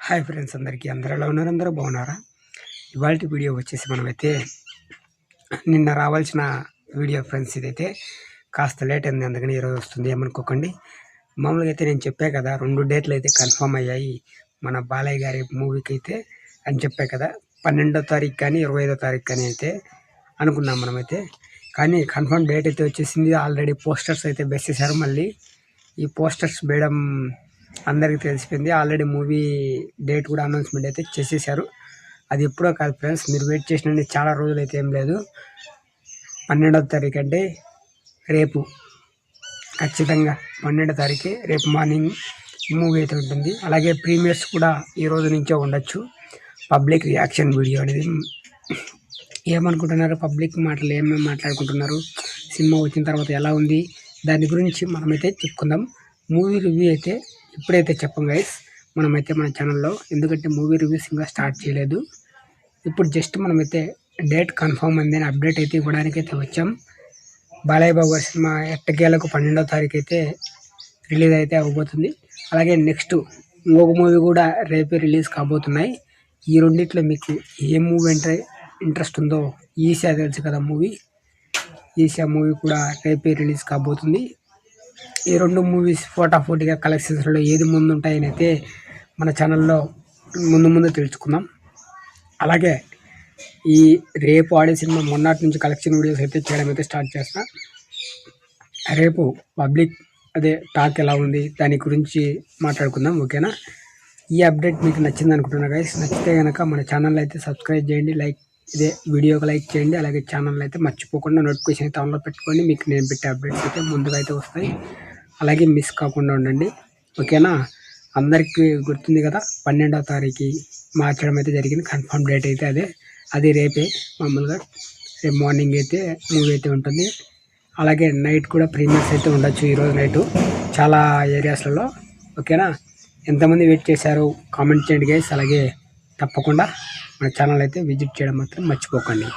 Hi friends, అందరూ ఎలా ఉన్నారు? అందరూ బాగున్నారా? ఇవాల్టి వీడియో వచ్చేసి మనమైతే నిన్న రావాల్సిన వీడియో ఫ్రెండ్స్. ఇదైతే కాస్త లేట్ అయింది, అందుకని ఈరోజు వస్తుంది, ఏమనుకోకండి. మామూలుగా అయితే నేను చెప్పా కదా, 2 డేట్లు అయితే కన్ఫర్మ్ అయ్యాయి మన బాలయ్య గారి మూవీకి అయితే అని చెప్పా కదా. 12వ తారీఖు కానీ 25వ తారీఖు కానీ అయితే అనుకున్నాం మనమైతే. కానీ కన్ఫర్మ్ డేట్ అయితే వచ్చేసింది. ఆల్రెడీ పోస్టర్స్ అయితే వేసేసారు. మళ్ళీ ఈ పోస్టర్స్ వేయడం అందరికీ తెలిసిపోయింది. ఆల్రెడీ మూవీ డేట్ కూడా అనౌన్స్మెంట్ అయితే చేసేసారు. అది ఎప్పుడో కాదు ఫ్రెండ్స్, మీరు వెయిట్ చేసిన చాలా రోజులు అయితే ఏం లేదు. 12వ తారీఖు అంటే రేపు, ఖచ్చితంగా 12వ తారీఖే రేపు మార్నింగ్ మూవీ అయితే ఉంటుంది. అలాగే ప్రీమియర్స్ కూడా ఈ రోజు నుంచే ఉండొచ్చు. పబ్లిక్ రియాక్షన్ వీడియో అనేది ఏమనుకుంటున్నారు, పబ్లిక్ మాటలు ఏమేమి మాట్లాడుకుంటున్నారు, సినిమా వచ్చిన తర్వాత ఎలా ఉంది, దాని గురించి మనమైతే చెప్పుకుందాం. మూవీ రివ్యూ అయితే ఇప్పుడైతే చెప్పం గైస్, మనమైతే మన ఛానల్లో, ఎందుకంటే మూవీ రివ్యూస్ ఇంకా స్టార్ట్ చేయలేదు. ఇప్పుడు జస్ట్ మనమైతే డేట్ కన్ఫర్మ్ అందని అప్డేట్ అయితే ఇవ్వడానికి అయితే వచ్చాం. బాలయ్య బాబు గారి సినిమా ఎట్టకేలకు 12వ తారీఖు అయితే రిలీజ్ అయితే అవ్వబోతుంది. అలాగే నెక్స్ట్ ఇంకొక మూవీ కూడా రేపే రిలీజ్ కాబోతున్నాయి. ఈ రెండిట్లో మీకు ఏ మూవీ అంటే ఇంట్రెస్ట్ ఉందో, ఈశా తెలుసు కదా మూవీ, ఈశా మూవీ కూడా రేపే రిలీజ్ కాబోతుంది. ఈ 2 మూవీస్ పోటాపోటీగా కలెక్షన్స్లో ఏది ముందు ఉంటాయని అయితే మన ఛానల్లో ముందు తెలుసుకుందాం. అలాగే ఈ రేపు ఆడే సినిమా మొన్నటి నుంచి కలెక్షన్ వీడియోస్ అయితే చేయడం అయితే స్టార్ట్ చేస్తా. రేపు పబ్లిక్ టాక్ ఎలా ఉంది దాని గురించి మాట్లాడుకుందాం, ఓకేనా? ఈ అప్డేట్ మీకు నచ్చింది అనుకుంటున్నా గైస్. నచ్చితే కనుక మన ఛానల్ అయితే సబ్స్క్రైబ్ చేయండి, వీడియోకి లైక్ చేయండి. అలాగే ఛానల్ అయితే మర్చిపోకుండా నోటిఫికేషన్ అయితే ఆన్లో పెట్టుకొని మీకు నేను పెట్టే అప్డేట్స్ అయితే ముందుగా అయితే వస్తాయి. అలాగే మిస్ కాకుండా ఉండండి, ఓకేనా? అందరికీ గుర్తుంది కదా, 12వ తారీఖు మార్చడం అయితే జరిగింది. కన్ఫర్మ్ డేట్ అయితే అది రేపే. మామూలుగా రేపు మార్నింగ్ అయితే మూవీ అయితే ఉంటుంది. అలాగే నైట్ కూడా ప్రీమియర్స్ అయితే ఉండొచ్చు ఈరోజు నైటు చాలా ఏరియాస్లలో, ఓకేనా? ఎంతమంది వెయిట్ చేశారు కామెంట్ చేయండి గైస్. అలాగే తప్పకుండా మన ఛానల్ అయితే విజిట్ చేయడం మాత్రం మర్చిపోకండి.